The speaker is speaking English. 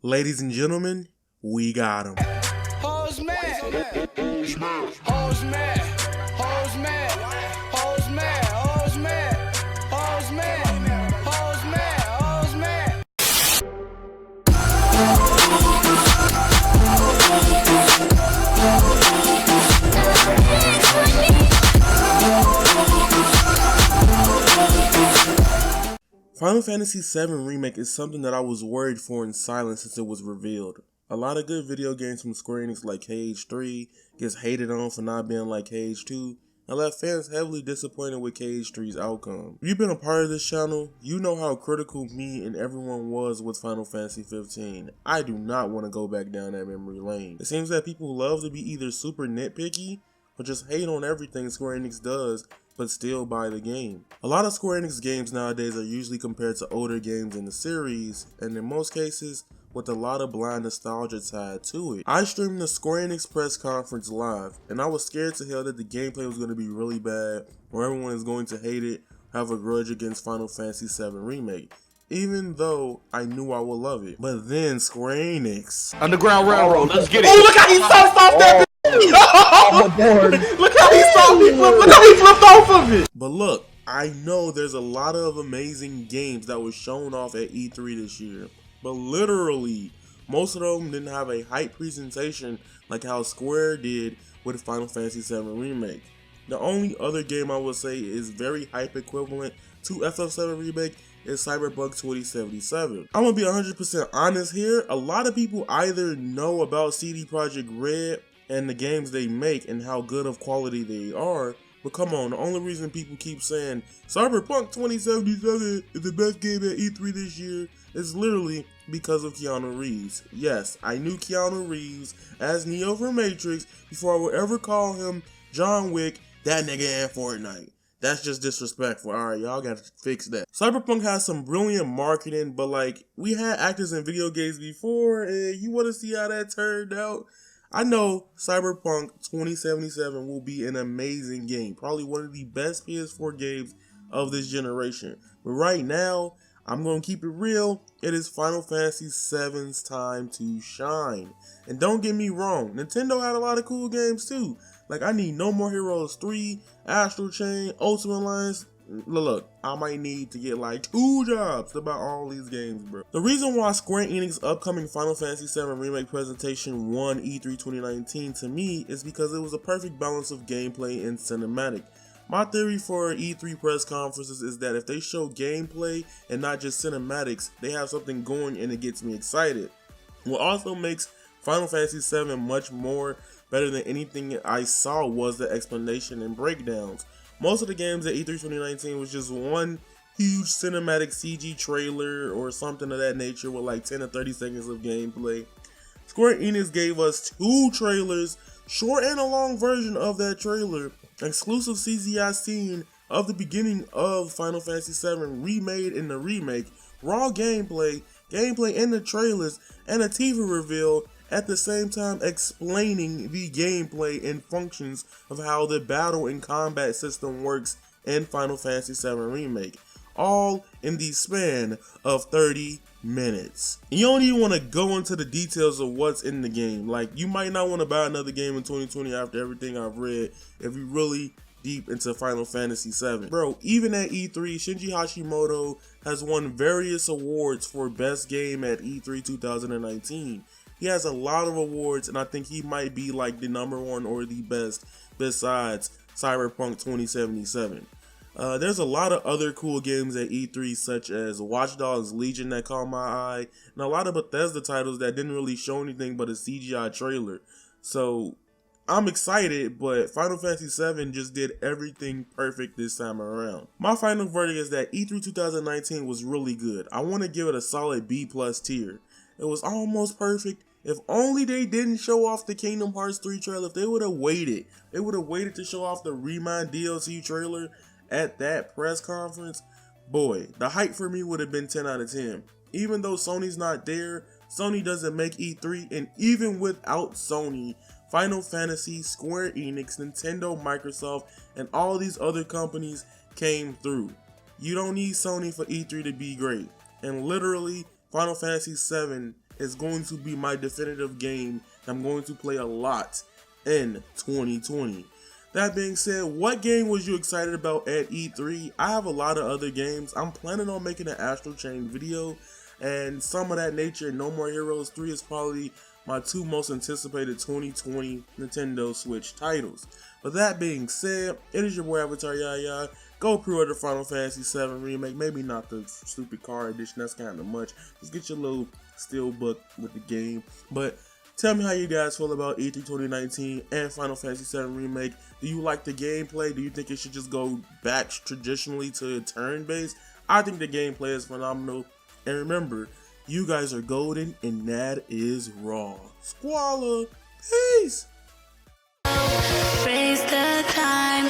Ladies and gentlemen, we got him. Hoes mad, hoes mad, hoes mad, hoes mad, hoes mad, hoes mad, hoes mad, hoes mad. Final Fantasy VII Remake is something that I was worried for in silence since it was revealed. A lot of good video games from Square Enix like KH3 gets hated on for not being like KH2 and left fans heavily disappointed with KH3's outcome. If you've been a part of this channel, you know how critical me and everyone was with Final Fantasy 15. I do not want to go back down that memory lane. It seems that people love to be either super nitpicky or just hate on everything Square Enix does but still buy the game. A lot of Square Enix games nowadays are usually compared to older games in the series, and in most cases, with a lot of blind nostalgia tied to it. I streamed the Square Enix press conference live, and I was scared to hell that the gameplay was going to be really bad, or everyone is going to hate it, have a grudge against Final Fantasy VII Remake, even though I knew I would love it. But then Square Enix. Underground Railroad, let's get it. Oh, look how he sauced off that Look how he flipped off of it. But look, I know there's a lot of amazing games that were shown off at E3 this year, but literally most of them didn't have a hype presentation like how Square did with Final Fantasy VII Remake. The only other game I would say is very hype equivalent to FF7R Remake is Cyberpunk 2077. I'm gonna be 100% honest here. A lot of people either know about CD Projekt Red and the games they make and how good of quality they are, but come on, the only reason people keep saying Cyberpunk 2077 is the best game at E3 this year is literally because of Keanu Reeves. Yes, I knew Keanu Reeves as Neo from Matrix before I would ever call him John Wick, that nigga in Fortnite. That's just disrespectful. Alright, y'all gotta fix that. Cyberpunk has some brilliant marketing, but like, we had actors in video games before, and you wanna see how that turned out? I know Cyberpunk 2077 will be an amazing game, probably one of the best PS4 games of this generation. But right now, I'm going to keep it real, it is Final Fantasy VII's time to shine. And don't get me wrong, Nintendo had a lot of cool games too. Like, I need No More Heroes 3, Astral Chain, Ultimate Alliance. Look, I might need to get like 2 jobs to buy all these games, bro. The reason why Square Enix's upcoming Final Fantasy VII Remake presentation won E3 2019 to me is because it was a perfect balance of gameplay and cinematic. My theory for E3 press conferences is that if they show gameplay and not just cinematics, they have something going and it gets me excited. What also makes Final Fantasy VII much more better than anything I saw was the explanation and breakdowns. Most of the games at E3 2019 was just one huge cinematic CG trailer or something of that nature with like 10 to 30 seconds of gameplay. Square Enix gave us 2 trailers, short and a long version of that trailer, exclusive CGI scene of the beginning of Final Fantasy VII remade in the remake, raw gameplay in the trailers, and a TV reveal at the same time explaining the gameplay and functions of how the battle and combat system works in Final Fantasy VII Remake, all in the span of 30 minutes. You don't even want to go into the details of what's in the game. Like, you might not want to buy another game in 2020 after everything I've read if you really deep into Final Fantasy VII. Bro, even at E3, Shinji Hashimoto has won various awards for best game at E3 2019. He has a lot of awards, and I think he might be like the #1 or the best besides Cyberpunk 2077. There's a lot of other cool games at E3 such as Watch Dogs Legion that caught my eye, and a lot of Bethesda titles that didn't really show anything but a CGI trailer. So I'm excited, but Final Fantasy VII just did everything perfect this time around. My final verdict is that E3 2019 was really good. I want to give it a solid B+ tier. It was almost perfect. If only they didn't show off the Kingdom Hearts 3 trailer. If they would have waited, to show off the Remind DLC trailer at that press conference, boy, the hype for me would have been 10 out of 10. Even though Sony's not there, Sony doesn't make E3, and even without Sony, Final Fantasy, Square Enix, Nintendo, Microsoft, and all these other companies came through. You don't need Sony for E3 to be great. And literally, Final Fantasy VII is going to be my definitive game that I'm going to play a lot in 2020. That being said, what game was you excited about at E3? I have a lot of other games. I'm planning on making an Astral Chain video and some of that nature. No More Heroes 3 is probably my 2 most anticipated 2020 Nintendo Switch titles. But that being said, it is your boy Avataryaya. Go pre-order Final Fantasy VII Remake. Maybe not the stupid card edition, that's kind of much. Just get your little steelbook with the game. But tell me how you guys feel about E3 2019 and Final Fantasy VII Remake. Do you like the gameplay? Do you think it should just go back traditionally to turn-based? I think the gameplay is phenomenal. And remember, you guys are golden and that is raw. Squalla, peace! Raise the time.